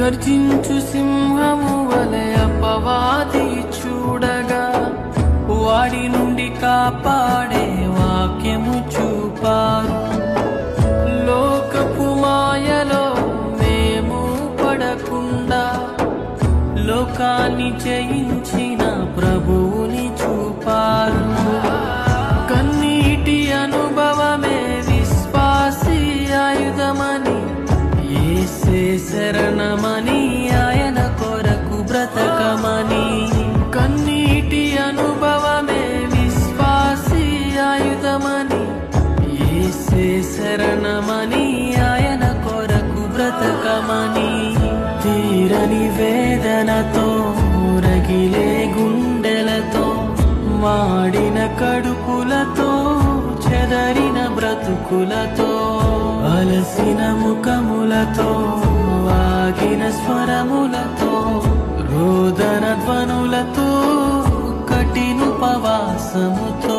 గర్జించు సింహము వలె అపవాది చూడగా వాడి నుండి కాపాడే వాక్యము చూపారు. లోకపు మాయలో మేము పడకుండా లోకాన్ని జయించిన ప్రభువుని చూపారు. కన్నీటి అనుభవమే విశ్వాసీ ఆయుధమని, యేసే శరణమని, ఆయన కొరకు బ్రతకమని. కన్నీటి అనుభవమే విశ్వాసీ ఆయుధమని, యేసే శరణమని, ఆయన కొరకు బ్రతకమని. తీరని వేదనతో రగిలే గుండెలతో మాడిన కడుపులతో చెదరిన బ్రతుకులతో అలసిన ముఖములతో ఆగిన స్వరములతో రోదన ధ్వనులతో కఠినుపవాసముతో